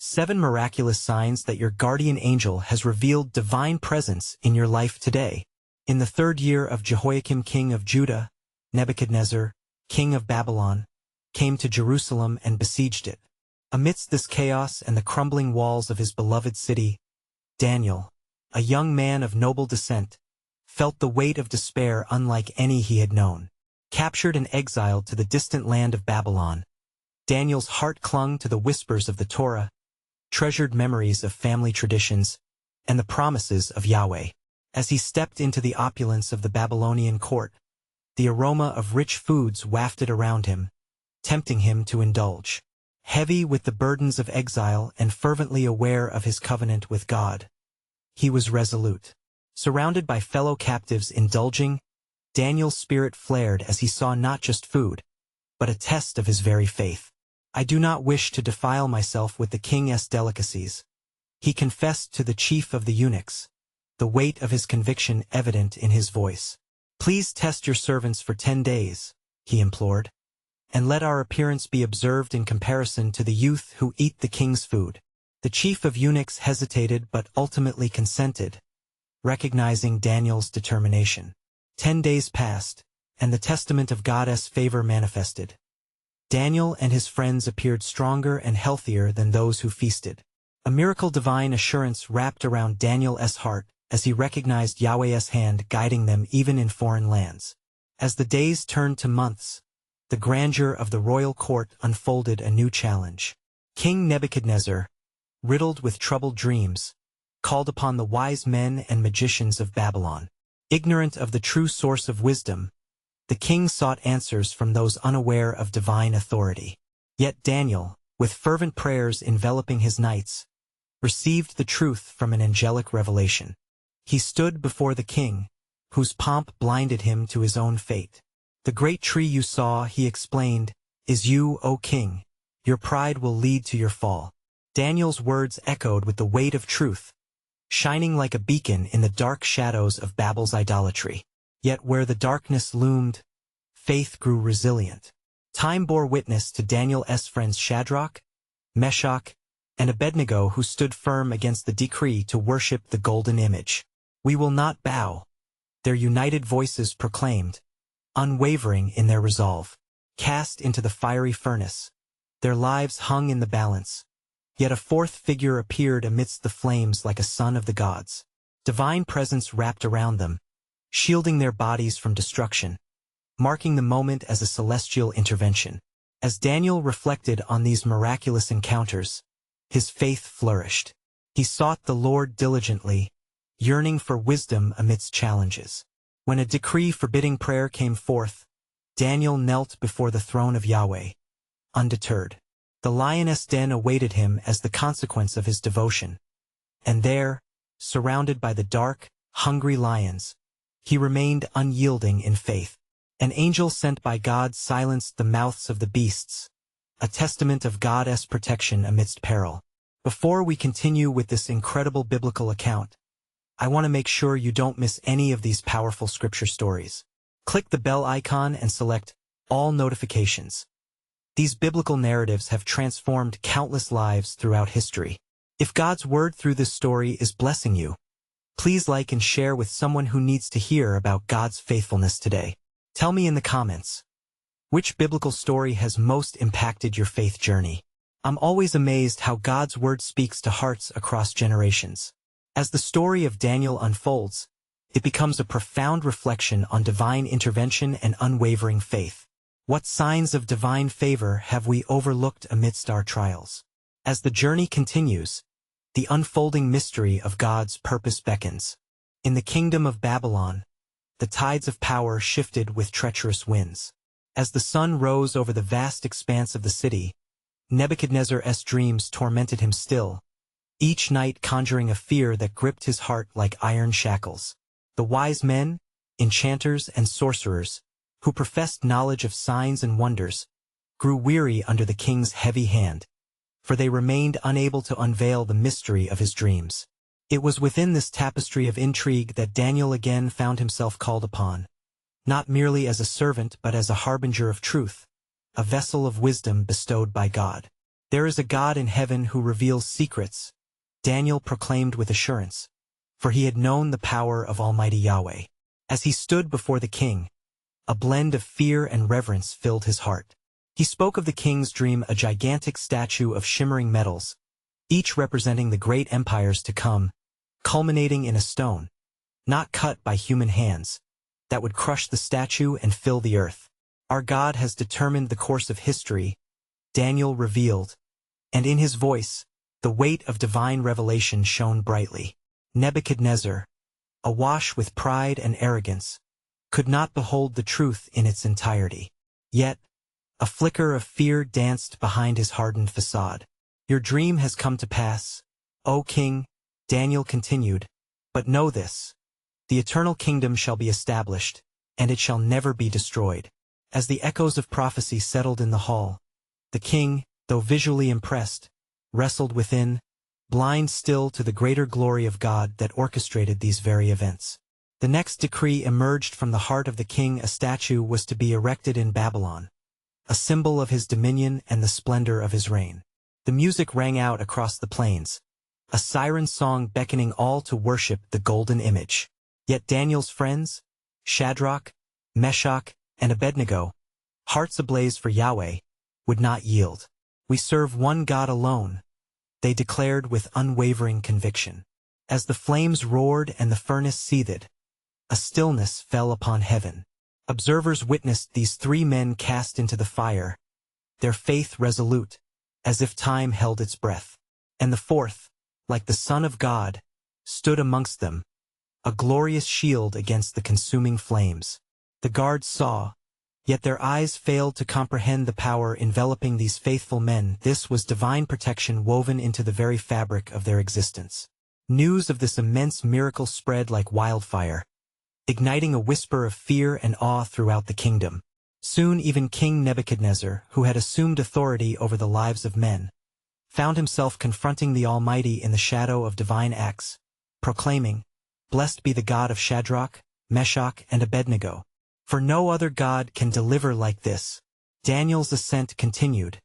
7 miraculous signs that your guardian angel has revealed divine presence in your life today. In the 3rd year of Jehoiakim king of Judah, Nebuchadnezzar, king of Babylon, came to Jerusalem and besieged it. Amidst this chaos and the crumbling walls of his beloved city, Daniel, a young man of noble descent, felt the weight of despair unlike any he had known. Captured and exiled to the distant land of Babylon, Daniel's heart clung to the whispers of the Torah, treasured memories of family traditions, and the promises of Yahweh. As he stepped into the opulence of the Babylonian court, the aroma of rich foods wafted around him, tempting him to indulge. Heavy with the burdens of exile and fervently aware of his covenant with God, he was resolute. Surrounded by fellow captives indulging, Daniel's spirit flared as he saw not just food, but a test of his very faith. "I do not wish to defile myself with the king's delicacies," he confessed to the chief of the eunuchs, the weight of his conviction evident in his voice. "Please test your servants for 10 days, he implored, "and let our appearance be observed in comparison to the youth who eat the king's food." The chief of eunuchs hesitated but ultimately consented, recognizing Daniel's determination. 10 days passed, and the testament of God's favor manifested. Daniel and his friends appeared stronger and healthier than those who feasted. A miracle divine assurance wrapped around Daniel's heart as he recognized Yahweh's hand guiding them even in foreign lands. As the days turned to months, the grandeur of the royal court unfolded a new challenge. King Nebuchadnezzar, riddled with troubled dreams, called upon the wise men and magicians of Babylon. Ignorant of the true source of wisdom, the king sought answers from those unaware of divine authority. Yet Daniel, with fervent prayers enveloping his nights, received the truth from an angelic revelation. He stood before the king, whose pomp blinded him to his own fate. "The great tree you saw," he explained, "is you, O king. Your pride will lead to your fall." Daniel's words echoed with the weight of truth, shining like a beacon in the dark shadows of Babel's idolatry. Yet where the darkness loomed, faith grew resilient. Time bore witness to Daniel's friends Shadrach, Meshach, and Abednego, who stood firm against the decree to worship the golden image. "We will not bow," their united voices proclaimed, unwavering in their resolve. Cast into the fiery furnace, their lives hung in the balance. Yet a 4th figure appeared amidst the flames like a son of the gods. Divine presence wrapped around them, shielding their bodies from destruction, marking the moment as a celestial intervention. As Daniel reflected on these miraculous encounters, his faith flourished. He sought the Lord diligently, yearning for wisdom amidst challenges. When a decree forbidding prayer came forth, Daniel knelt before the throne of Yahweh, undeterred. The lioness den awaited him as the consequence of his devotion. And there, surrounded by the dark, hungry lions, he remained unyielding in faith. An angel sent by God silenced the mouths of the beasts, a testament of God's protection amidst peril. Before we continue with this incredible biblical account, I want to make sure you don't miss any of these powerful scripture stories. Click the bell icon and select all notifications. These biblical narratives have transformed countless lives throughout history. If God's word through this story is blessing you, please like and share with someone who needs to hear about God's faithfulness today. Tell me in the comments, which biblical story has most impacted your faith journey? I'm always amazed how God's word speaks to hearts across generations. As the story of Daniel unfolds, it becomes a profound reflection on divine intervention and unwavering faith. What signs of divine favor have we overlooked amidst our trials? As the journey continues, the unfolding mystery of God's purpose beckons. In the kingdom of Babylon, the tides of power shifted with treacherous winds. As the sun rose over the vast expanse of the city, Nebuchadnezzar's dreams tormented him still, each night conjuring a fear that gripped his heart like iron shackles. The wise men, enchanters, and sorcerers, who professed knowledge of signs and wonders, grew weary under the king's heavy hand, for they remained unable to unveil the mystery of his dreams. It was within this tapestry of intrigue that Daniel again found himself called upon, not merely as a servant but as a harbinger of truth, a vessel of wisdom bestowed by God. "There is a God in heaven who reveals secrets," Daniel proclaimed with assurance, for he had known the power of Almighty Yahweh. As he stood before the king, a blend of fear and reverence filled his heart. He spoke of the king's dream, a gigantic statue of shimmering metals, each representing the great empires to come, culminating in a stone, not cut by human hands, that would crush the statue and fill the earth. "Our God has determined the course of history," Daniel revealed, and in his voice, the weight of divine revelation shone brightly. Nebuchadnezzar, awash with pride and arrogance, could not behold the truth in its entirety. Yet, a flicker of fear danced behind his hardened facade. "Your dream has come to pass, O king," Daniel continued, "but know this: the eternal kingdom shall be established, and it shall never be destroyed." As the echoes of prophecy settled in the hall, the king, though visually impressed, wrestled within, blind still to the greater glory of God that orchestrated these very events. The next decree emerged from the heart of the king. A statue was to be erected in Babylon, a symbol of his dominion and the splendor of his reign. The music rang out across the plains, a siren song beckoning all to worship the golden image. Yet Daniel's friends, Shadrach, Meshach, and Abednego, hearts ablaze for Yahweh, would not yield. "We serve one God alone," they declared with unwavering conviction. As the flames roared and the furnace seethed, a stillness fell upon heaven. Observers witnessed these three men cast into the fire, their faith resolute, as if time held its breath. And the fourth, like the Son of God, stood amongst them, a glorious shield against the consuming flames. The guards saw, yet their eyes failed to comprehend the power enveloping these faithful men. This was divine protection woven into the very fabric of their existence. News of this immense miracle spread like wildfire, igniting a whisper of fear and awe throughout the kingdom. Soon even King Nebuchadnezzar, who had assumed authority over the lives of men, found himself confronting the Almighty in the shadow of divine acts, proclaiming, "Blessed be the God of Shadrach, Meshach, and Abednego, for no other God can deliver like this." Daniel's ascent continued,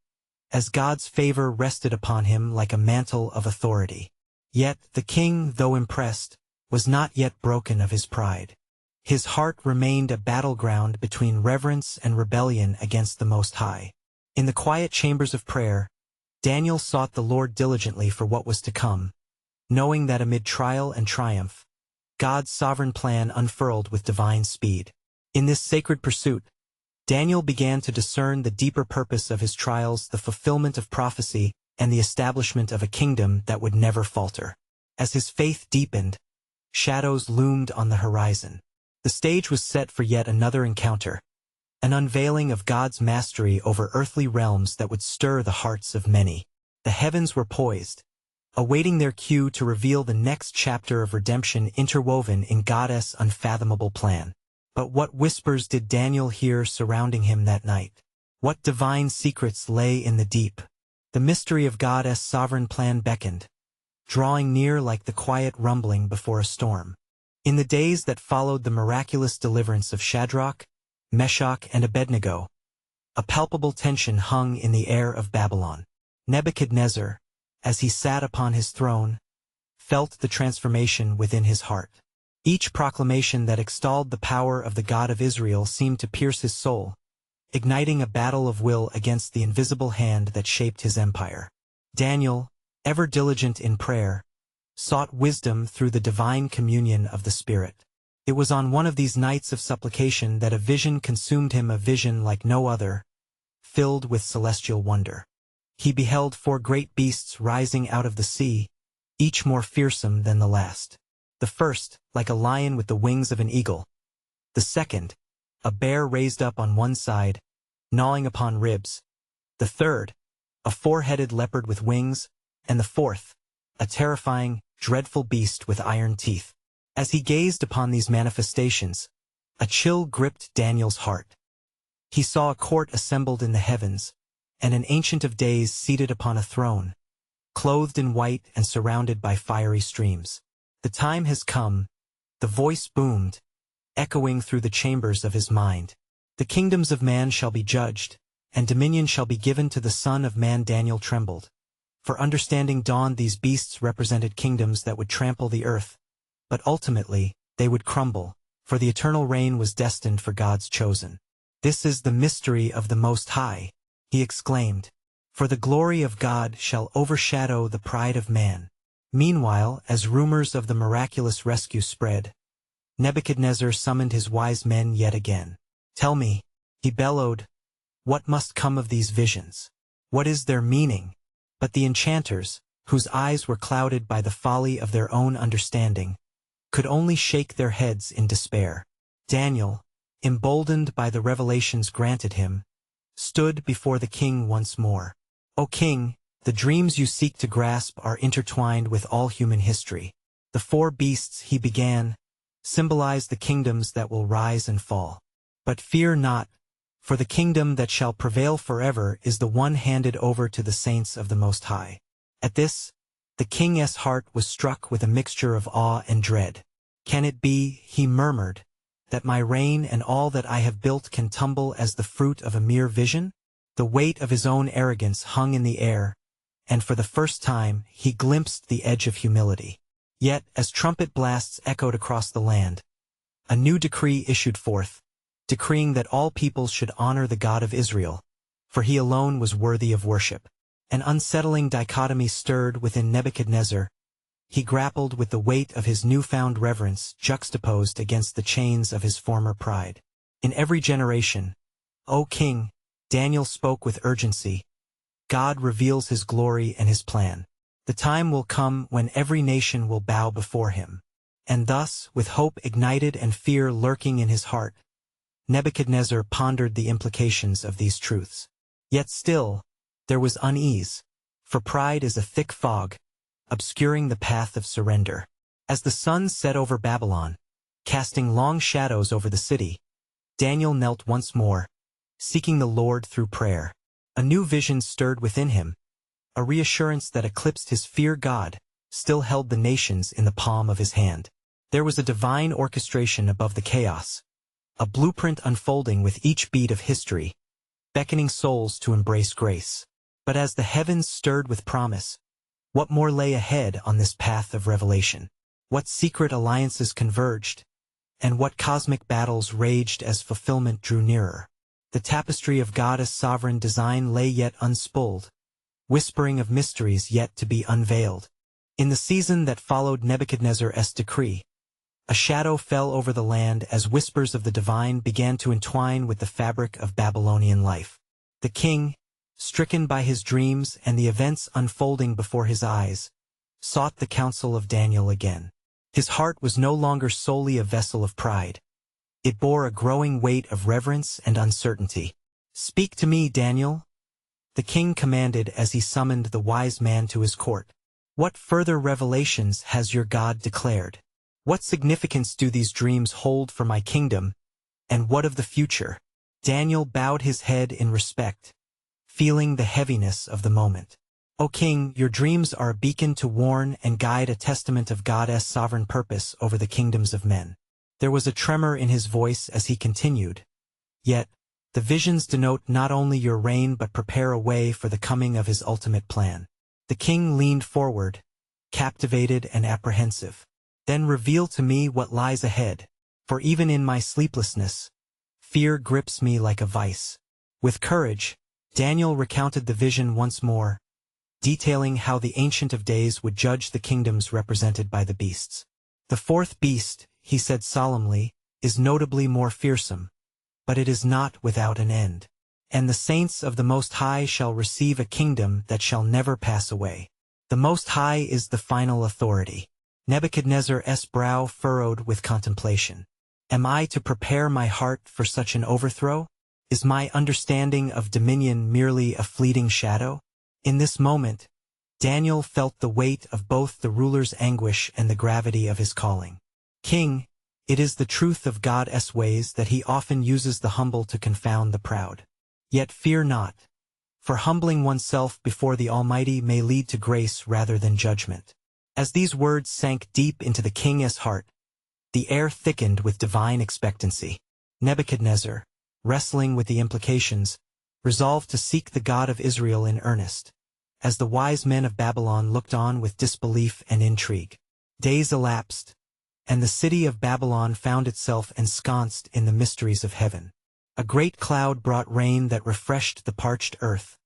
as God's favor rested upon him like a mantle of authority. Yet the king, though impressed, was not yet broken of his pride. His heart remained a battleground between reverence and rebellion against the Most High. In the quiet chambers of prayer, Daniel sought the Lord diligently for what was to come, knowing that amid trial and triumph, God's sovereign plan unfurled with divine speed. In this sacred pursuit, Daniel began to discern the deeper purpose of his trials, the fulfillment of prophecy, and the establishment of a kingdom that would never falter. As his faith deepened, shadows loomed on the horizon. The stage was set for yet another encounter, an unveiling of God's mastery over earthly realms that would stir the hearts of many. The heavens were poised, awaiting their cue to reveal the next chapter of redemption interwoven in God's unfathomable plan. But what whispers did Daniel hear surrounding him that night? What divine secrets lay in the deep? The mystery of God's sovereign plan beckoned, drawing near like the quiet rumbling before a storm. In the days that followed the miraculous deliverance of Shadrach, Meshach, and Abednego, a palpable tension hung in the air of Babylon. Nebuchadnezzar, as he sat upon his throne, felt the transformation within his heart. Each proclamation that extolled the power of the God of Israel seemed to pierce his soul, igniting a battle of will against the invisible hand that shaped his empire. Daniel, ever diligent in prayer, sought wisdom through the divine communion of the Spirit. It was on one of these nights of supplication that a vision consumed him, a vision like no other, filled with celestial wonder. He beheld 4 great beasts rising out of the sea, each more fearsome than the last. The first, like a lion with the wings of an eagle. The second, a bear raised up on one side, gnawing upon ribs. The third, a 4-headed leopard with wings. And the fourth, a terrifying, dreadful beast with iron teeth. As he gazed upon these manifestations, a chill gripped Daniel's heart. He saw a court assembled in the heavens, and an Ancient of Days seated upon a throne, clothed in white and surrounded by fiery streams. "The time has come," the voice boomed, echoing through the chambers of his mind. "The kingdoms of man shall be judged, and dominion shall be given to the Son of Man. Daniel trembled. For understanding dawned. These beasts represented kingdoms that would trample the earth, but ultimately, they would crumble, for the eternal reign was destined for God's chosen. This is the mystery of the Most High, he exclaimed. For the glory of God shall overshadow the pride of man. Meanwhile, as rumors of the miraculous rescue spread, Nebuchadnezzar summoned his wise men yet again. Tell me, he bellowed, what must come of these visions? What is their meaning? But the enchanters, whose eyes were clouded by the folly of their own understanding, could only shake their heads in despair. Daniel, emboldened by the revelations granted him, stood before the king once more. O king, the dreams you seek to grasp are intertwined with all human history. The four beasts, he began, symbolize the kingdoms that will rise and fall. But fear not, for the kingdom that shall prevail forever is the one handed over to the saints of the Most High. At this, the king's heart was struck with a mixture of awe and dread. Can it be, he murmured, that my reign and all that I have built can tumble as the fruit of a mere vision? The weight of his own arrogance hung in the air, and for the first time he glimpsed the edge of humility. Yet, as trumpet blasts echoed across the land, a new decree issued forth, decreeing that all peoples should honor the God of Israel, for he alone was worthy of worship. An unsettling dichotomy stirred within Nebuchadnezzar. He grappled with the weight of his newfound reverence juxtaposed against the chains of his former pride. In every generation, O king, Daniel spoke with urgency, God reveals his glory and his plan. The time will come when every nation will bow before him. And thus, with hope ignited and fear lurking in his heart, Nebuchadnezzar pondered the implications of these truths. Yet still, there was unease, for pride is a thick fog, obscuring the path of surrender. As the sun set over Babylon, casting long shadows over the city, Daniel knelt once more, seeking the Lord through prayer. A new vision stirred within him, a reassurance that eclipsed his fear. God still held the nations in the palm of his hand. There was a divine orchestration above the chaos, a blueprint unfolding with each beat of history, beckoning souls to embrace grace. But as the heavens stirred with promise, what more lay ahead on this path of revelation? What secret alliances converged, and what cosmic battles raged as fulfillment drew nearer? The tapestry of God's sovereign design lay yet unspooled, whispering of mysteries yet to be unveiled. In the season that followed Nebuchadnezzar's decree, a shadow fell over the land as whispers of the divine began to entwine with the fabric of Babylonian life. The king, stricken by his dreams and the events unfolding before his eyes, sought the counsel of Daniel again. His heart was no longer solely a vessel of pride. It bore a growing weight of reverence and uncertainty. "Speak to me, Daniel," the king commanded as he summoned the wise man to his court. "What further revelations has your God declared? What significance do these dreams hold for my kingdom, and what of the future?" Daniel bowed his head in respect, feeling the heaviness of the moment. "O king, your dreams are a beacon to warn and guide, a testament of God's sovereign purpose over the kingdoms of men." There was a tremor in his voice as he continued, "Yet, the visions denote not only your reign but prepare a way for the coming of his ultimate plan." The king leaned forward, captivated and apprehensive. "Then reveal to me what lies ahead, for even in my sleeplessness, fear grips me like a vice." With courage, Daniel recounted the vision once more, detailing how the Ancient of Days would judge the kingdoms represented by the beasts. "The fourth beast," he said solemnly, "is notably more fearsome, but it is not without an end. And the saints of the Most High shall receive a kingdom that shall never pass away." The Most High is the final authority. Nebuchadnezzar's brow furrowed with contemplation. Am I to prepare my heart for such an overthrow? Is my understanding of dominion merely a fleeting shadow? In this moment, Daniel felt the weight of both the ruler's anguish and the gravity of his calling. "King, it is the truth of God's ways that he often uses the humble to confound the proud. Yet fear not, for humbling oneself before the Almighty may lead to grace rather than judgment." As these words sank deep into the king's heart, the air thickened with divine expectancy. Nebuchadnezzar, wrestling with the implications, resolved to seek the God of Israel in earnest, as the wise men of Babylon looked on with disbelief and intrigue. Days elapsed, and the city of Babylon found itself ensconced in the mysteries of heaven. A great cloud brought rain that refreshed the parched earth,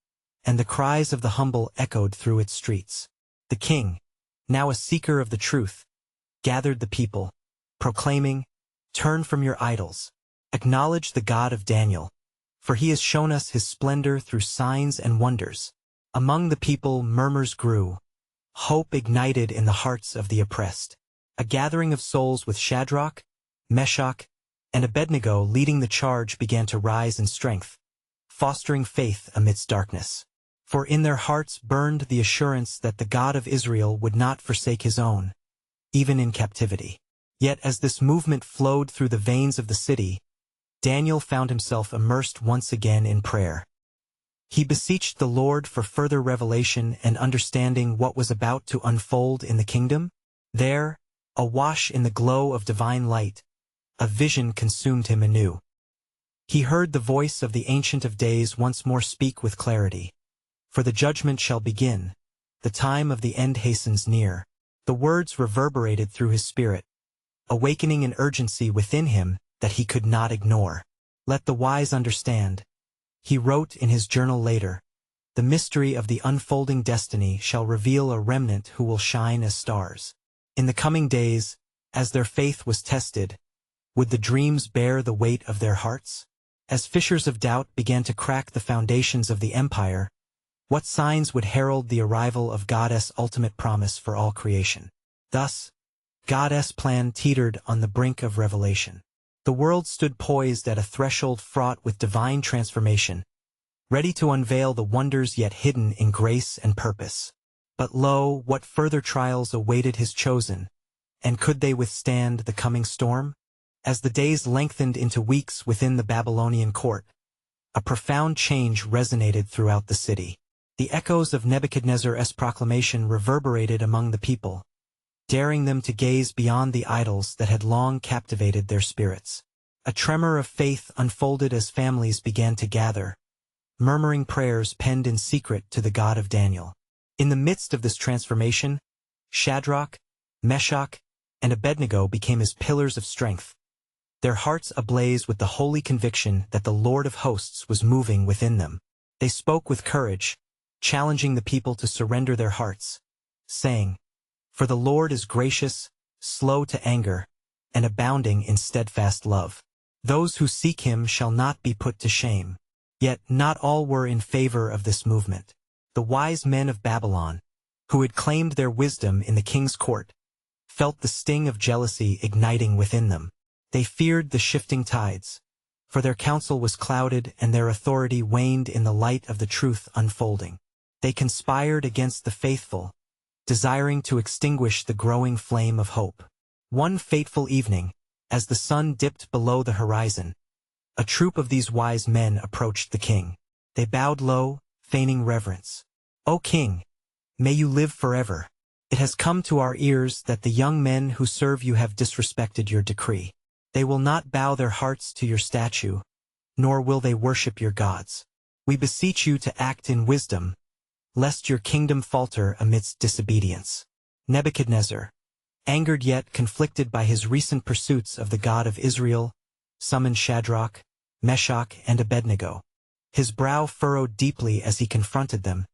and the cries of the humble echoed through its streets. The king, now a seeker of the truth, gathered the people, proclaiming, "Turn from your idols. Acknowledge the God of Daniel, for he has shown us his splendor through signs and wonders." Among the people murmurs grew, hope ignited in the hearts of the oppressed. A gathering of souls with Shadrach, Meshach, and Abednego leading the charge began to rise in strength, fostering faith amidst darkness. For in their hearts burned the assurance that the God of Israel would not forsake his own, even in captivity. Yet as this movement flowed through the veins of the city, Daniel found himself immersed once again in prayer. He beseeched the Lord for further revelation and understanding what was about to unfold in the kingdom. There, awash in the glow of divine light, a vision consumed him anew. He heard the voice of the Ancient of Days once more speak with clarity. "For the judgment shall begin, the time of the end hastens near." The words reverberated through his spirit, awakening an urgency within him that he could not ignore. "Let the wise understand," he wrote in his journal later. "The mystery of the unfolding destiny shall reveal a remnant who will shine as stars." In the coming days, as their faith was tested, would the dreams bear the weight of their hearts? As fissures of doubt began to crack the foundations of the empire, what signs would herald the arrival of God's ultimate promise for all creation? Thus, God's plan teetered on the brink of revelation. The world stood poised at a threshold fraught with divine transformation, ready to unveil the wonders yet hidden in grace and purpose. But lo, what further trials awaited his chosen, and could they withstand the coming storm? As the days lengthened into weeks within the Babylonian court, a profound change resonated throughout the city. The echoes of Nebuchadnezzar's proclamation reverberated among the people, daring them to gaze beyond the idols that had long captivated their spirits. A tremor of faith unfolded as families began to gather, murmuring prayers penned in secret to the God of Daniel. In the midst of this transformation, Shadrach, Meshach, and Abednego became his pillars of strength, their hearts ablaze with the holy conviction that the Lord of hosts was moving within them. They spoke with courage, challenging the people to surrender their hearts, saying, "For the Lord is gracious, slow to anger, and abounding in steadfast love. Those who seek him shall not be put to shame." Yet not all were in favor of this movement. The wise men of Babylon, who had claimed their wisdom in the king's court, felt the sting of jealousy igniting within them. They feared the shifting tides, for their counsel was clouded and their authority waned in the light of the truth unfolding. They conspired against the faithful, desiring to extinguish the growing flame of hope. One fateful evening, as the sun dipped below the horizon, a troop of these wise men approached the king. They bowed low, feigning reverence. "O king, may you live forever. It has come to our ears that the young men who serve you have disrespected your decree. They will not bow their hearts to your statue, nor will they worship your gods. We beseech you to act in wisdom, lest your kingdom falter amidst disobedience." Nebuchadnezzar, angered yet conflicted by his recent pursuits of the God of Israel, summoned Shadrach, Meshach, and Abednego. His brow furrowed deeply as he confronted them.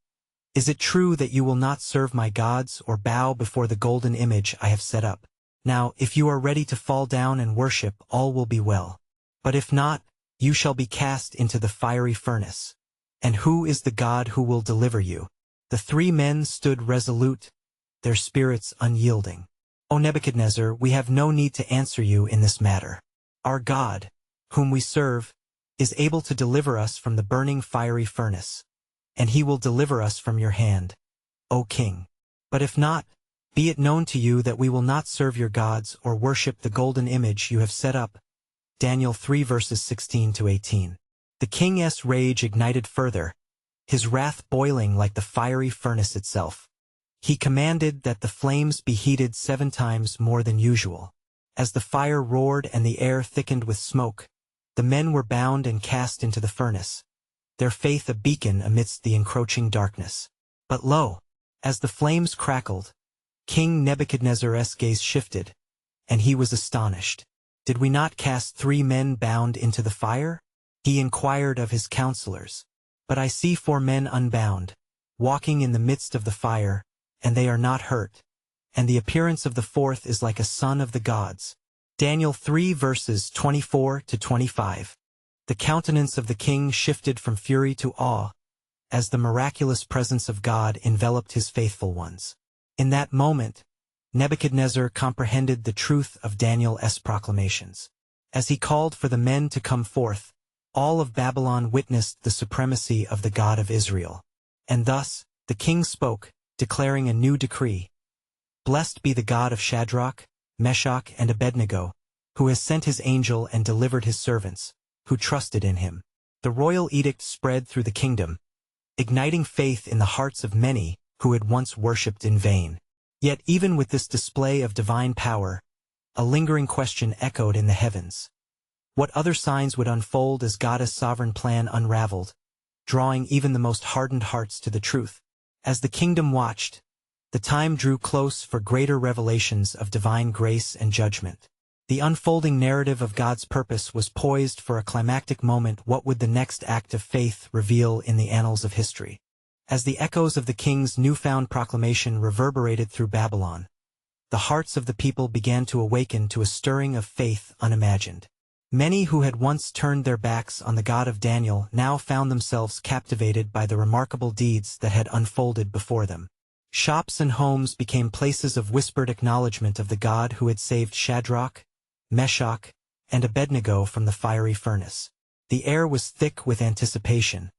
"Is it true that you will not serve my gods or bow before the golden image I have set up? Now, if you are ready to fall down and worship, all will be well. But if not, you shall be cast into the fiery furnace. And who is the God who will deliver you?" The three men stood resolute, their spirits unyielding. "O Nebuchadnezzar, we have no need to answer you in this matter. Our God, whom we serve, is able to deliver us from the burning fiery furnace, and he will deliver us from your hand, O king. But if not, be it known to you that we will not serve your gods or worship the golden image you have set up." Daniel 3 verses 16 to 18. The king's rage ignited further, his wrath boiling like the fiery furnace itself. He commanded that the flames be heated 7 times more than usual. As the fire roared and the air thickened with smoke, the men were bound and cast into the furnace, their faith a beacon amidst the encroaching darkness. But lo, as the flames crackled, King Nebuchadnezzar's gaze shifted, and he was astonished. "Did we not cast 3 men bound into the fire?" he inquired of his counselors. "But I see 4 men unbound, walking in the midst of the fire, and they are not hurt. And the appearance of the 4th is like a son of the gods." Daniel 3 verses 24 to 25. The countenance of the king shifted from fury to awe, as the miraculous presence of God enveloped his faithful ones. In that moment, Nebuchadnezzar comprehended the truth of Daniel's proclamations. As he called for the men to come forth, all of Babylon witnessed the supremacy of the God of Israel. And thus, the king spoke, declaring a new decree. "Blessed be the God of Shadrach, Meshach, and Abednego, who has sent his angel and delivered his servants, who trusted in him." The royal edict spread through the kingdom, igniting faith in the hearts of many who had once worshipped in vain. Yet even with this display of divine power, a lingering question echoed in the heavens. What other signs would unfold as God's sovereign plan unraveled, drawing even the most hardened hearts to the truth? As the kingdom watched, the time drew close for greater revelations of divine grace and judgment. The unfolding narrative of God's purpose was poised for a climactic moment. What would the next act of faith reveal in the annals of history? As the echoes of the king's newfound proclamation reverberated through Babylon, the hearts of the people began to awaken to a stirring of faith unimagined. Many who had once turned their backs on the God of Daniel now found themselves captivated by the remarkable deeds that had unfolded before them. Shops and homes became places of whispered acknowledgement of the God who had saved Shadrach, Meshach, and Abednego from the fiery furnace. The air was thick with anticipation,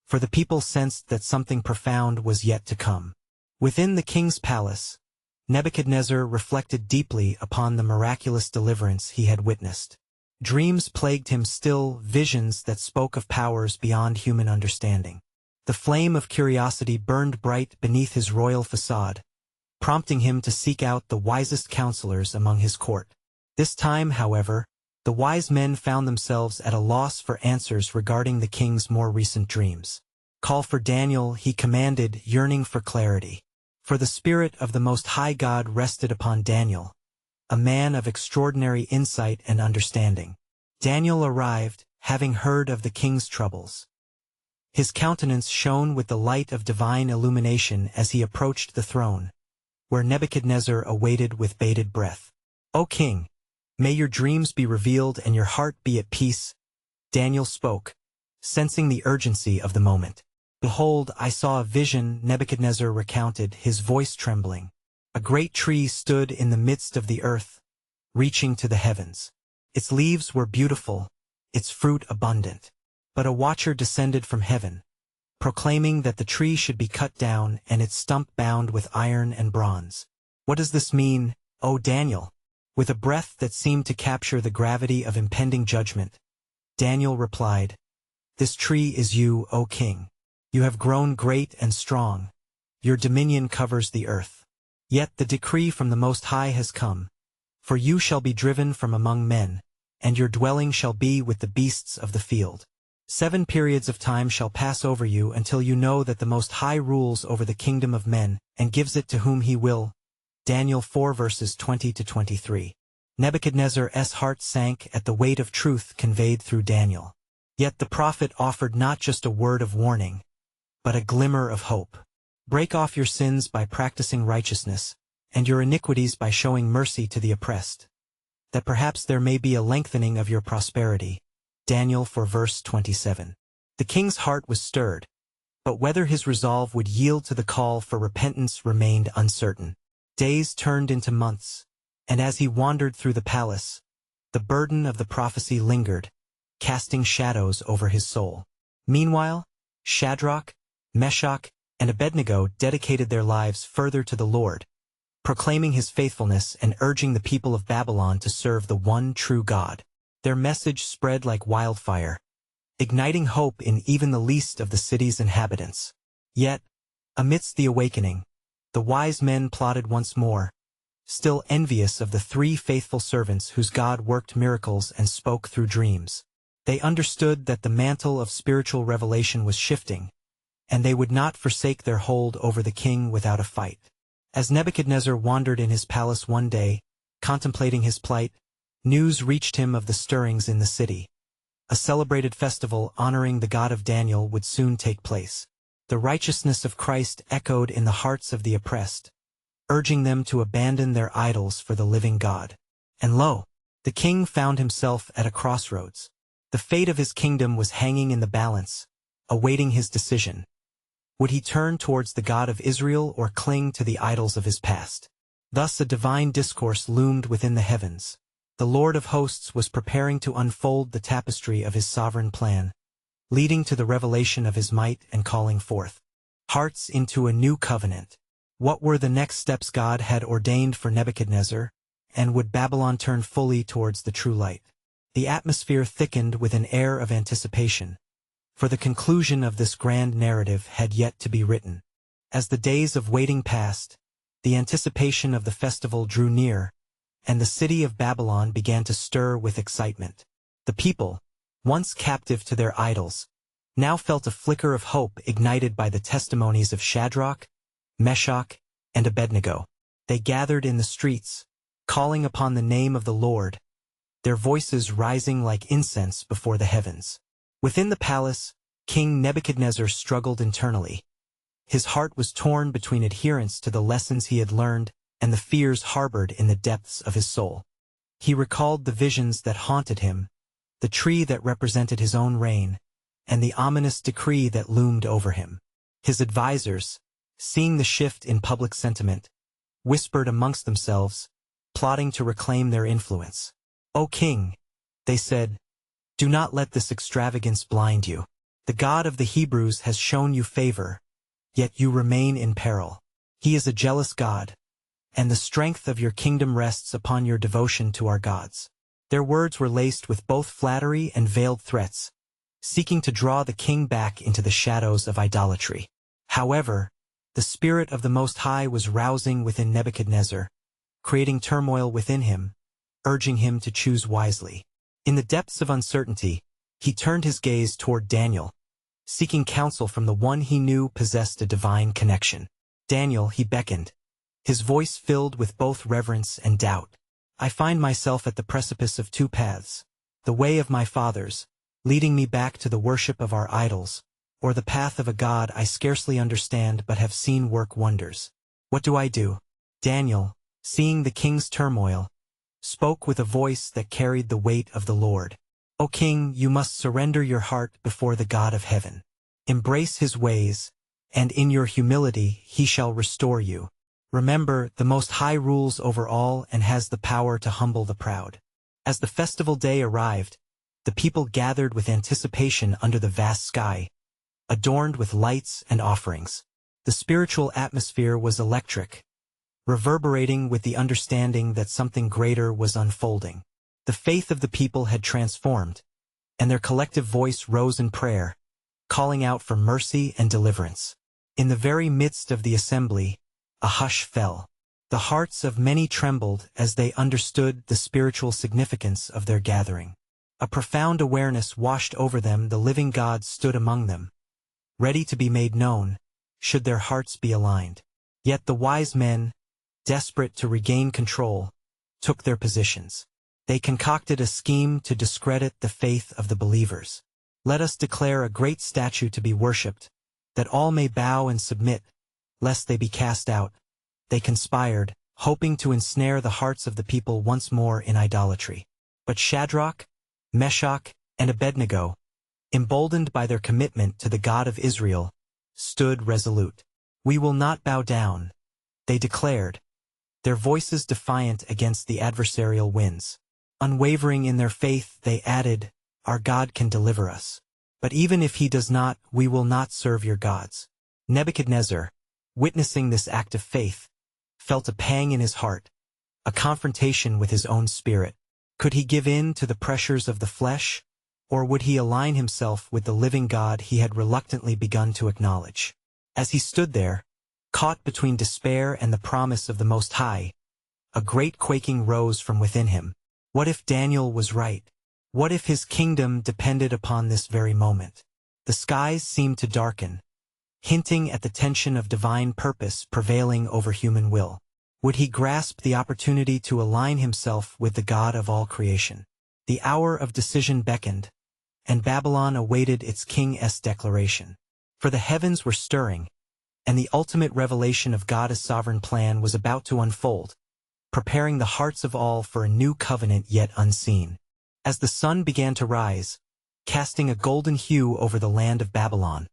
for the people sensed that something profound was yet to come. Within the king's palace, Nebuchadnezzar reflected deeply upon the miraculous deliverance he had witnessed. Dreams plagued him still, visions that spoke of powers beyond human understanding. The flame of curiosity burned bright beneath his royal facade, prompting him to seek out the wisest counselors among his court. This time, however, the wise men found themselves at a loss for answers regarding the king's more recent dreams. "Call for Daniel," he commanded, yearning for clarity. For the Spirit of the Most High God rested upon Daniel, a man of extraordinary insight and understanding. Daniel arrived, having heard of the king's troubles. His countenance shone with the light of divine illumination as he approached the throne, where Nebuchadnezzar awaited with bated breath. "O king, may your dreams be revealed and your heart be at peace," Daniel spoke, sensing the urgency of the moment. "Behold, I saw a vision," Nebuchadnezzar recounted, his voice trembling. "A great tree stood in the midst of the earth, reaching to the heavens. Its leaves were beautiful, its fruit abundant. But a watcher descended from heaven, proclaiming that the tree should be cut down and its stump bound with iron and bronze." "What does this mean, O Daniel?" With a breath that seemed to capture the gravity of impending judgment, Daniel replied, "This tree is you, O king. You have grown great and strong. Your dominion covers the earth. Yet the decree from the Most High has come, for you shall be driven from among men, and your dwelling shall be with the beasts of the field. 7 periods of time shall pass over you until you know that the Most High rules over the kingdom of men, and gives it to whom he will." Daniel 4 verses 20 to 23. Nebuchadnezzar's heart sank at the weight of truth conveyed through Daniel. Yet the prophet offered not just a word of warning, but a glimmer of hope. "Break off your sins by practicing righteousness, and your iniquities by showing mercy to the oppressed, that perhaps there may be a lengthening of your prosperity." Daniel 4 verse 27. The king's heart was stirred, but whether his resolve would yield to the call for repentance remained uncertain. Days turned into months, and as he wandered through the palace, the burden of the prophecy lingered, casting shadows over his soul. Meanwhile, Shadrach, Meshach, and Abednego dedicated their lives further to the Lord, proclaiming his faithfulness and urging the people of Babylon to serve the one true God. Their message spread like wildfire, igniting hope in even the least of the city's inhabitants. Yet, amidst the awakening, the wise men plotted once more, still envious of the 3 faithful servants whose God worked miracles and spoke through dreams. They understood that the mantle of spiritual revelation was shifting, and they would not forsake their hold over the king without a fight. As Nebuchadnezzar wandered in his palace one day, contemplating his plight, news reached him of the stirrings in the city. A celebrated festival honoring the God of Daniel would soon take place. The righteousness of Christ echoed in the hearts of the oppressed, urging them to abandon their idols for the living God. And lo, the king found himself at a crossroads. The fate of his kingdom was hanging in the balance, awaiting his decision. Would he turn towards the God of Israel or cling to the idols of his past? Thus a divine discourse loomed within the heavens. The Lord of hosts was preparing to unfold the tapestry of his sovereign plan, leading to the revelation of his might and calling forth hearts into a new covenant. What were the next steps God had ordained for Nebuchadnezzar, and would Babylon turn fully towards the true light? The atmosphere thickened with an air of anticipation, for the conclusion of this grand narrative had yet to be written. As the days of waiting passed, the anticipation of the festival drew near, and the city of Babylon began to stir with excitement. The people, once captive to their idols, now felt a flicker of hope ignited by the testimonies of Shadrach, Meshach, and Abednego. They gathered in the streets, calling upon the name of the Lord, their voices rising like incense before the heavens. Within the palace, King Nebuchadnezzar struggled internally. His heart was torn between adherence to the lessons he had learned and the fears harbored in the depths of his soul. He recalled the visions that haunted him, the tree that represented his own reign, and the ominous decree that loomed over him. His advisors, seeing the shift in public sentiment, whispered amongst themselves, plotting to reclaim their influence. "O king," they said, "do not let this extravagance blind you. The God of the Hebrews has shown you favor, yet you remain in peril. He is a jealous God, and the strength of your kingdom rests upon your devotion to our gods." Their words were laced with both flattery and veiled threats, seeking to draw the king back into the shadows of idolatry. However, the Spirit of the Most High was rousing within Nebuchadnezzar, creating turmoil within him, urging him to choose wisely. In the depths of uncertainty, he turned his gaze toward Daniel, seeking counsel from the one he knew possessed a divine connection. Daniel, he beckoned, his voice filled with both reverence and doubt. "I find myself at the precipice of two paths, the way of my fathers, leading me back to the worship of our idols, or the path of a God I scarcely understand but have seen work wonders. What do I do?" Daniel, seeing the king's turmoil, spoke with a voice that carried the weight of the Lord. "O king, you must surrender your heart before the God of heaven. Embrace his ways, and in your humility he shall restore you. Remember, the Most High rules over all and has the power to humble the proud." As the festival day arrived, the people gathered with anticipation under the vast sky, adorned with lights and offerings. The spiritual atmosphere was electric, reverberating with the understanding that something greater was unfolding. The faith of the people had transformed, and their collective voice rose in prayer, calling out for mercy and deliverance. In the very midst of the assembly, a hush fell. The hearts of many trembled as they understood the spiritual significance of their gathering. A profound awareness washed over them. The living God stood among them, ready to be made known, should their hearts be aligned. Yet the wise men, desperate to regain control, took their positions. They concocted a scheme to discredit the faith of the believers. "Let us declare a great statue to be worshipped, that all may bow and submit, lest they be cast out." They conspired, hoping to ensnare the hearts of the people once more in idolatry. But Shadrach, Meshach, and Abednego, emboldened by their commitment to the God of Israel, stood resolute. "We will not bow down," they declared, their voices defiant against the adversarial winds. Unwavering in their faith, they added, "Our God can deliver us. But even if he does not, we will not serve your gods." Nebuchadnezzar, witnessing this act of faith, felt a pang in his heart, a confrontation with his own spirit. Could he give in to the pressures of the flesh, or would he align himself with the living God he had reluctantly begun to acknowledge? As he stood there, caught between despair and the promise of the Most High, a great quaking rose from within him. What if Daniel was right? What if his kingdom depended upon this very moment? The skies seemed to darken, hinting at the tension of divine purpose prevailing over human will. Would he grasp the opportunity to align himself with the God of all creation? The hour of decision beckoned, and Babylon awaited its king's declaration. For the heavens were stirring, and the ultimate revelation of God's sovereign plan was about to unfold, preparing the hearts of all for a new covenant yet unseen. As the sun began to rise, casting a golden hue over the land of Babylon,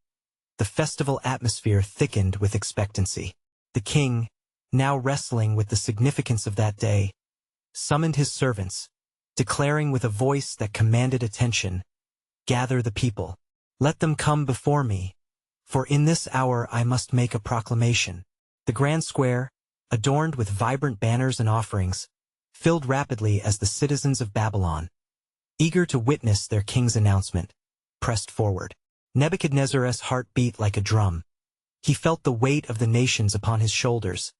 the festival atmosphere thickened with expectancy. The king, now wrestling with the significance of that day, summoned his servants, declaring with a voice that commanded attention, "Gather the people. Let them come before me, for in this hour I must make a proclamation." The grand square, adorned with vibrant banners and offerings, filled rapidly as the citizens of Babylon, eager to witness their king's announcement, pressed forward. Nebuchadnezzar's heart beat like a drum. He felt the weight of the nations upon his shoulders,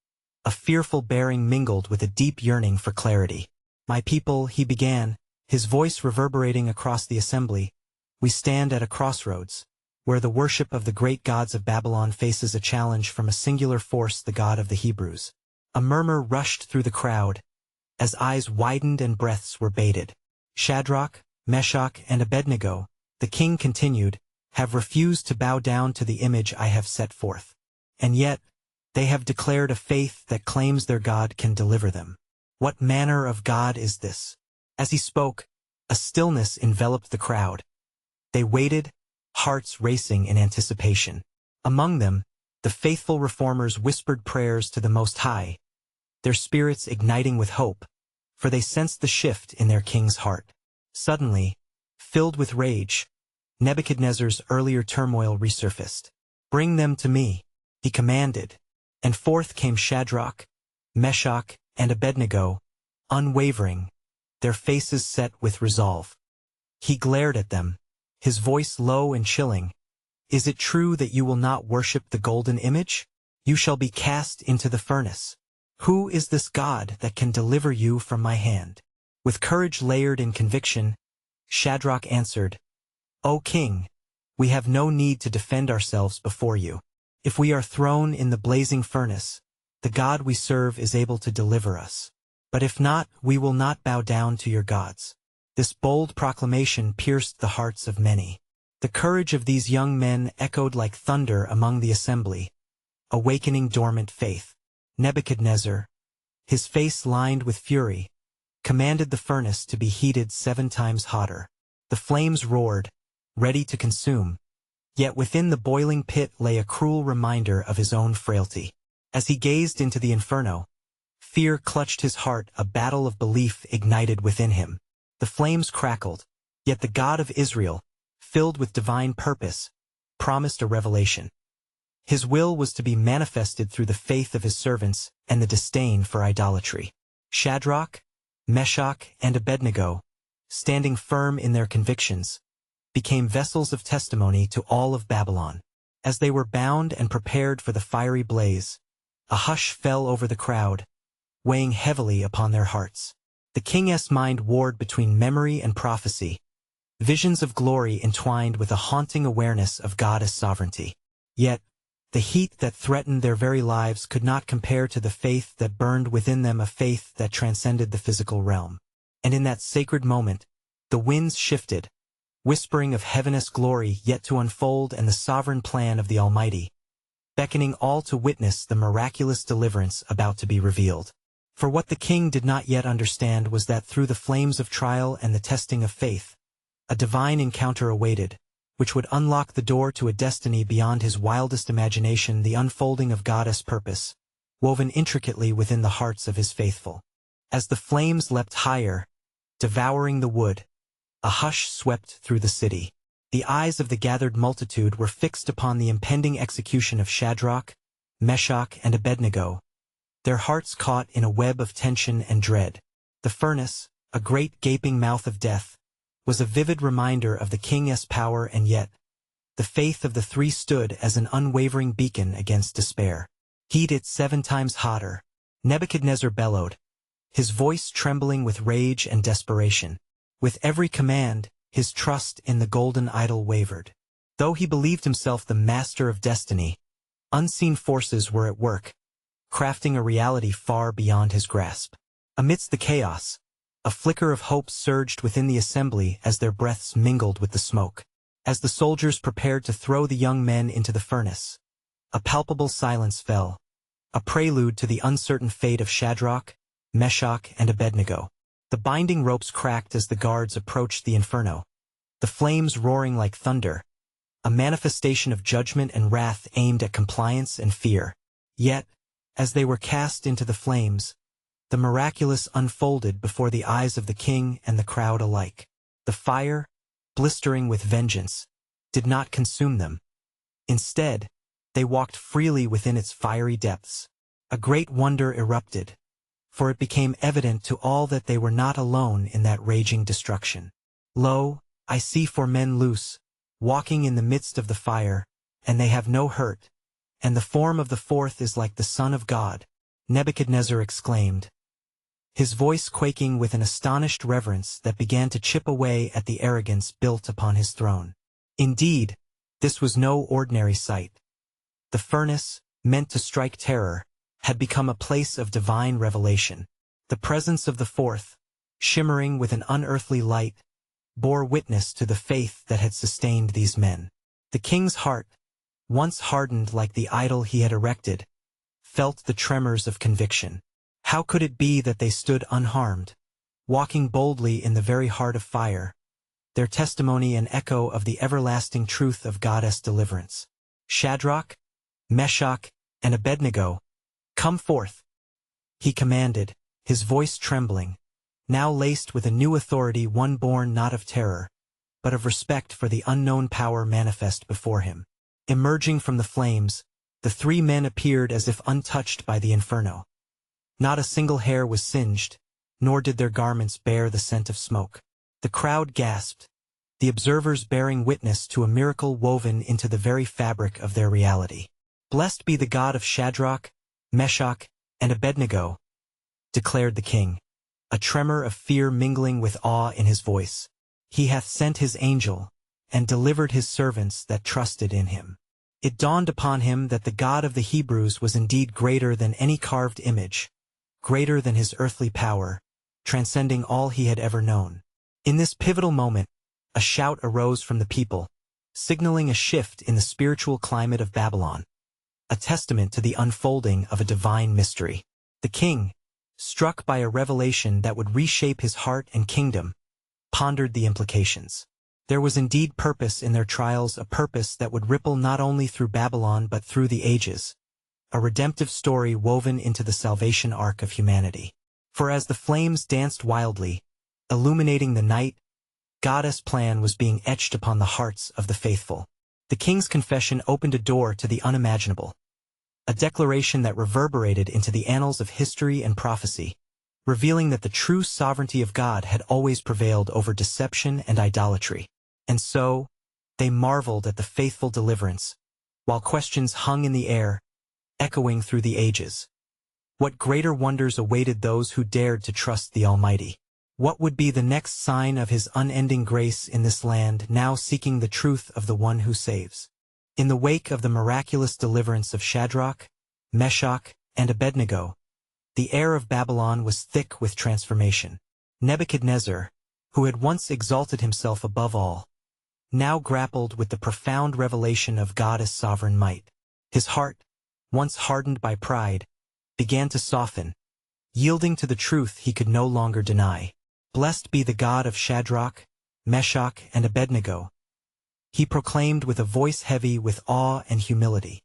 a fearful bearing mingled with a deep yearning for clarity. "My people," he began, his voice reverberating across the assembly, "we stand at a crossroads, where the worship of the great gods of Babylon faces a challenge from a singular force, the God of the Hebrews." A murmur rushed through the crowd, as eyes widened and breaths were bated. "Shadrach, Meshach, and Abednego," the king continued, "have refused to bow down to the image I have set forth. And yet, they have declared a faith that claims their God can deliver them. What manner of God is this?" As he spoke, a stillness enveloped the crowd. They waited, hearts racing in anticipation. Among them, the faithful reformers whispered prayers to the Most High, their spirits igniting with hope, for they sensed the shift in their king's heart. Suddenly, filled with rage, Nebuchadnezzar's earlier turmoil resurfaced. "Bring them to me," he commanded, and forth came Shadrach, Meshach, and Abednego, unwavering, their faces set with resolve. He glared at them, his voice low and chilling. "Is it true that you will not worship the golden image? You shall be cast into the furnace. Who is this God that can deliver you from my hand?" With courage layered in conviction, Shadrach answered, "O king, we have no need to defend ourselves before you. If we are thrown in the blazing furnace, the God we serve is able to deliver us. But if not, we will not bow down to your gods." This bold proclamation pierced the hearts of many. The courage of these young men echoed like thunder among the assembly, awakening dormant faith. Nebuchadnezzar, his face lined with fury, commanded the furnace to be heated 7 times hotter. The flames roared, ready to consume, yet within the boiling pit lay a cruel reminder of his own frailty. As he gazed into the inferno, fear clutched his heart, a battle of belief ignited within him. The flames crackled, yet the God of Israel, filled with divine purpose, promised a revelation. His will was to be manifested through the faith of his servants and the disdain for idolatry. Shadrach, Meshach, and Abednego, standing firm in their convictions, became vessels of testimony to all of Babylon. As they were bound and prepared for the fiery blaze, a hush fell over the crowd, weighing heavily upon their hearts. The king's mind warred between memory and prophecy, visions of glory entwined with a haunting awareness of God's sovereignty. Yet, the heat that threatened their very lives could not compare to the faith that burned within them, a faith that transcended the physical realm. And in that sacred moment, the winds shifted, whispering of heaven's glory yet to unfold and the sovereign plan of the Almighty, beckoning all to witness the miraculous deliverance about to be revealed. For what the king did not yet understand was that through the flames of trial and the testing of faith, a divine encounter awaited, which would unlock the door to a destiny beyond his wildest imagination, the unfolding of God's purpose, woven intricately within the hearts of his faithful. As the flames leapt higher, devouring the wood, a hush swept through the city. The eyes of the gathered multitude were fixed upon the impending execution of Shadrach, Meshach, and Abednego, their hearts caught in a web of tension and dread. The furnace, a great gaping mouth of death, was a vivid reminder of the king's power, and yet, the faith of the three stood as an unwavering beacon against despair. "Heat it 7 times hotter," Nebuchadnezzar bellowed, his voice trembling with rage and desperation. With every command, his trust in the golden idol wavered. Though he believed himself the master of destiny, unseen forces were at work, crafting a reality far beyond his grasp. Amidst the chaos, a flicker of hope surged within the assembly as their breaths mingled with the smoke. As the soldiers prepared to throw the young men into the furnace, a palpable silence fell, a prelude to the uncertain fate of Shadrach, Meshach, and Abednego. The binding ropes cracked as the guards approached the inferno, the flames roaring like thunder, a manifestation of judgment and wrath aimed at compliance and fear. Yet, as they were cast into the flames, the miraculous unfolded before the eyes of the king and the crowd alike. The fire, blistering with vengeance, did not consume them. Instead, they walked freely within its fiery depths. A great wonder erupted, for it became evident to all that they were not alone in that raging destruction. Lo, I see 4 men loose, walking in the midst of the fire, and they have no hurt, and the form of the 4th is like the Son of God, Nebuchadnezzar exclaimed, his voice quaking with an astonished reverence that began to chip away at the arrogance built upon his throne. Indeed, this was no ordinary sight. The furnace, meant to strike terror, had become a place of divine revelation. The presence of the 4th, shimmering with an unearthly light, bore witness to the faith that had sustained these men. The king's heart, once hardened like the idol he had erected, felt the tremors of conviction. How could it be that they stood unharmed, walking boldly in the very heart of fire, their testimony an echo of the everlasting truth of God's deliverance? Shadrach, Meshach, and Abednego, come forth, he commanded, his voice trembling, now laced with a new authority, one born not of terror, but of respect for the unknown power manifest before him. Emerging from the flames, the 3 men appeared as if untouched by the inferno. Not a single hair was singed, nor did their garments bear the scent of smoke. The crowd gasped, the observers bearing witness to a miracle woven into the very fabric of their reality. Blessed be the God of Shadrach, Meshach, and Abednego, declared the king, a tremor of fear mingling with awe in his voice. He hath sent his angel, and delivered his servants that trusted in him. It dawned upon him that the God of the Hebrews was indeed greater than any carved image, greater than his earthly power, transcending all he had ever known. In this pivotal moment, a shout arose from the people, signaling a shift in the spiritual climate of Babylon, a testament to the unfolding of a divine mystery. The king, struck by a revelation that would reshape his heart and kingdom, pondered the implications. There was indeed purpose in their trials, a purpose that would ripple not only through Babylon but through the ages, a redemptive story woven into the salvation arc of humanity. For as the flames danced wildly, illuminating the night, God's plan was being etched upon the hearts of the faithful. The king's confession opened a door to the unimaginable, a declaration that reverberated into the annals of history and prophecy, revealing that the true sovereignty of God had always prevailed over deception and idolatry. And so, they marveled at the faithful deliverance, while questions hung in the air, echoing through the ages. What greater wonders awaited those who dared to trust the Almighty? What would be the next sign of his unending grace in this land, now seeking the truth of the one who saves? In the wake of the miraculous deliverance of Shadrach, Meshach, and Abednego, the air of Babylon was thick with transformation. Nebuchadnezzar, who had once exalted himself above all, now grappled with the profound revelation of God's sovereign might. His heart, once hardened by pride, began to soften, yielding to the truth he could no longer deny. Blessed be the God of Shadrach, Meshach, and Abednego, he proclaimed with a voice heavy with awe and humility.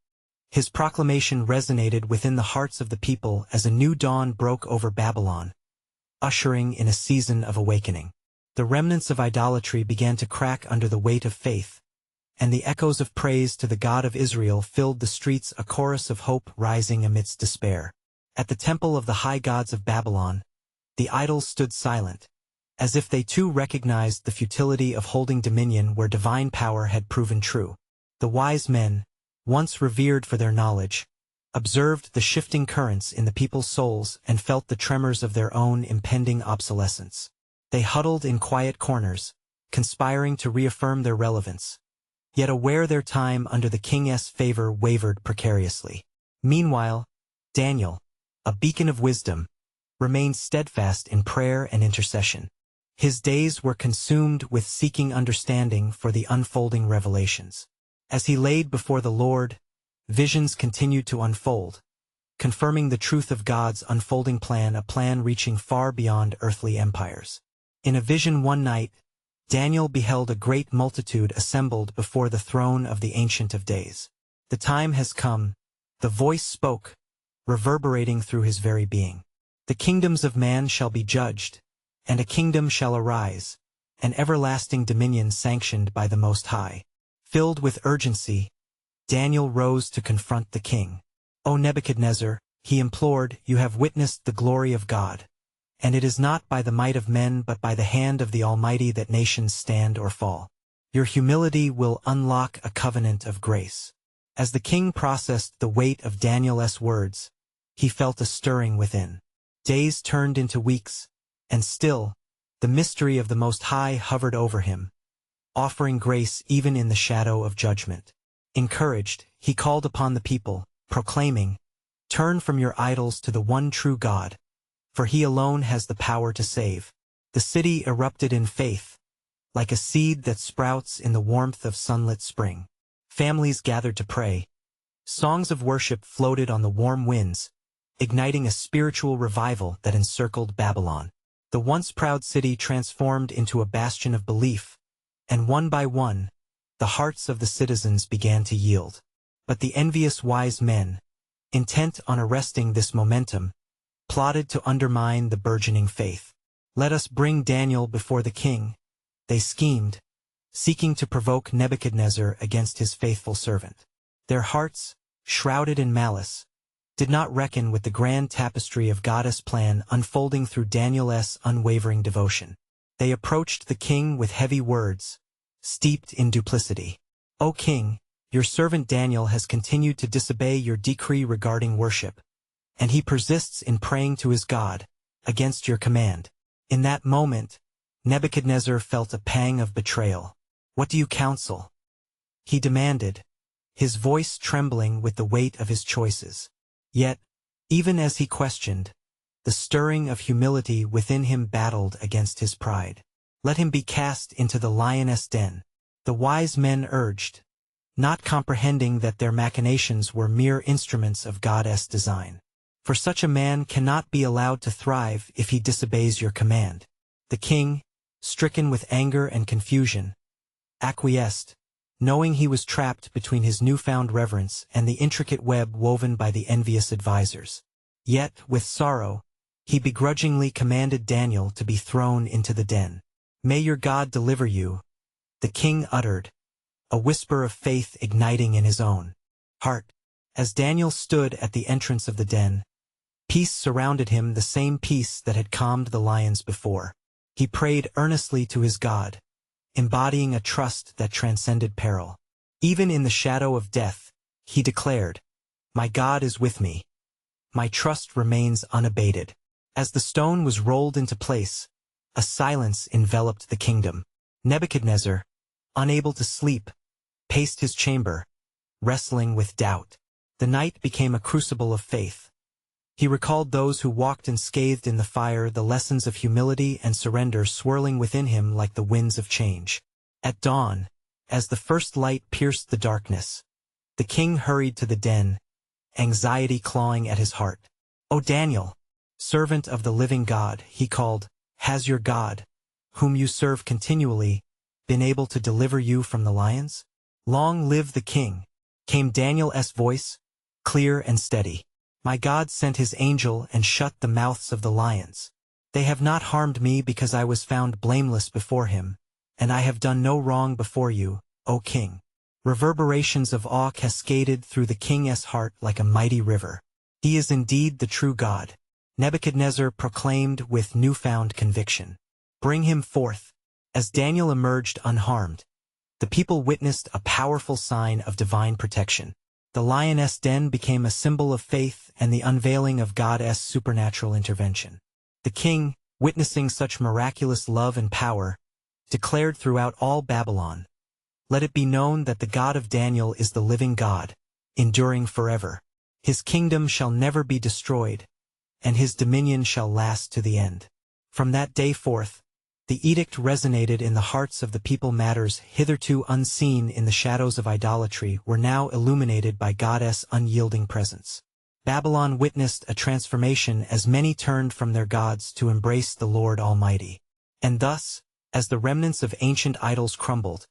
His proclamation resonated within the hearts of the people as a new dawn broke over Babylon, ushering in a season of awakening. The remnants of idolatry began to crack under the weight of faith, and the echoes of praise to the God of Israel filled the streets, a chorus of hope rising amidst despair. At the temple of the high gods of Babylon, the idols stood silent, as if they too recognized the futility of holding dominion where divine power had proven true. The wise men, once revered for their knowledge, observed the shifting currents in the people's souls and felt the tremors of their own impending obsolescence. They huddled in quiet corners, conspiring to reaffirm their relevance, yet aware their time under the king's favor wavered precariously. Meanwhile, Daniel, a beacon of wisdom, remained steadfast in prayer and intercession. His days were consumed with seeking understanding for the unfolding revelations. As he laid before the Lord, visions continued to unfold, confirming the truth of God's unfolding plan, a plan reaching far beyond earthly empires. In a vision one night, Daniel beheld a great multitude assembled before the throne of the Ancient of Days. The time has come, the voice spoke, reverberating through his very being. The kingdoms of man shall be judged, and a kingdom shall arise, an everlasting dominion sanctioned by the Most High. Filled with urgency, Daniel rose to confront the king. "O Nebuchadnezzar," he implored, "you have witnessed the glory of God, and it is not by the might of men but by the hand of the Almighty that nations stand or fall. Your humility will unlock a covenant of grace." As the king processed the weight of Daniel's words, he felt a stirring within. Days turned into weeks, and still, the mystery of the Most High hovered over him, offering grace even in the shadow of judgment. Encouraged, he called upon the people, proclaiming, "Turn from your idols to the one true God, for he alone has the power to save." The city erupted in faith, like a seed that sprouts in the warmth of sunlit spring. Families gathered to pray. Songs of worship floated on the warm winds, igniting a spiritual revival that encircled Babylon. The once proud city transformed into a bastion of belief, and one by one, the hearts of the citizens began to yield. But the envious wise men, intent on arresting this momentum, plotted to undermine the burgeoning faith. "Let us bring Daniel before the king," they schemed, seeking to provoke Nebuchadnezzar against his faithful servant. Their hearts, shrouded in malice, did not reckon with the grand tapestry of God's plan unfolding through Daniel's unwavering devotion. They approached the king with heavy words, steeped in duplicity. "O king, your servant Daniel has continued to disobey your decree regarding worship, and he persists in praying to his God, against your command." In that moment, Nebuchadnezzar felt a pang of betrayal. "What do you counsel?" he demanded, his voice trembling with the weight of his choices. Yet, even as he questioned, the stirring of humility within him battled against his pride. "Let him be cast into the lioness' den," the wise men urged, not comprehending that their machinations were mere instruments of God's design. "For such a man cannot be allowed to thrive if he disobeys your command." The king, stricken with anger and confusion, acquiesced, knowing he was trapped between his newfound reverence and the intricate web woven by the envious advisers. Yet, with sorrow, he begrudgingly commanded Daniel to be thrown into the den. "May your God deliver you," the king uttered, a whisper of faith igniting in his own heart. As Daniel stood at the entrance of the den, peace surrounded him, the same peace that had calmed the lions before. He prayed earnestly to his God, embodying a trust that transcended peril. Even in the shadow of death, he declared, "My God is with me. My trust remains unabated." As the stone was rolled into place, a silence enveloped the kingdom. Nebuchadnezzar, unable to sleep, paced his chamber, wrestling with doubt. The night became a crucible of faith. He recalled those who walked unscathed in the fire, the lessons of humility and surrender swirling within him like the winds of change. At dawn, as the first light pierced the darkness, the king hurried to the den, anxiety clawing at his heart. "O Daniel, servant of the living God," he called, "has your God, whom you serve continually, been able to deliver you from the lions?" "Long live the king," came Daniel's voice, clear and steady. "My God sent his angel and shut the mouths of the lions. They have not harmed me because I was found blameless before him, and I have done no wrong before you, O king." Reverberations of awe cascaded through the king's heart like a mighty river. "He is indeed the true God," Nebuchadnezzar proclaimed with newfound conviction. "Bring him forth." As Daniel emerged unharmed, the people witnessed a powerful sign of divine protection. The lioness den became a symbol of faith and the unveiling of God's supernatural intervention. The king, witnessing such miraculous love and power, declared throughout all Babylon. Let it be known that the God of Daniel is the living God, enduring forever. His kingdom shall never be destroyed, and his dominion shall last to the end. From that day forth, the edict resonated in the hearts of the people. Matters hitherto unseen in the shadows of idolatry were now illuminated by God's unyielding presence. Babylon witnessed a transformation as many turned from their gods to embrace the Lord Almighty. And thus, as the remnants of ancient idols crumbled,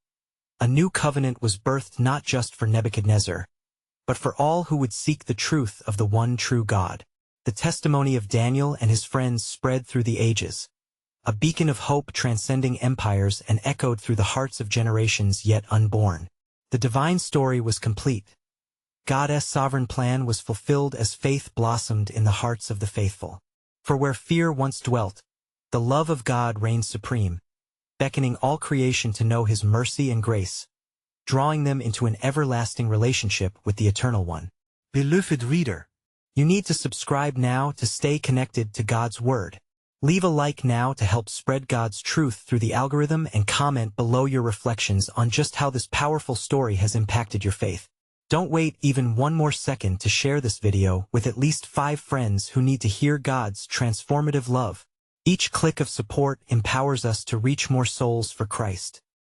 a new covenant was birthed, not just for Nebuchadnezzar, but for all who would seek the truth of the one true God. The testimony of Daniel and his friends spread through the ages, a beacon of hope transcending empires and echoed through the hearts of generations yet unborn. The divine story was complete. God's sovereign plan was fulfilled as faith blossomed in the hearts of the faithful. For where fear once dwelt, the love of God reigned supreme, beckoning all creation to know his mercy and grace, drawing them into an everlasting relationship with the Eternal One. Beloved reader, you need to subscribe now to stay connected to God's Word. Leave a like now to help spread God's truth through the algorithm, and comment below your reflections on just how this powerful story has impacted your faith. Don't wait even one more second to share this video with at least 5 friends who need to hear God's transformative love. Each click of support empowers us to reach more souls for Christ.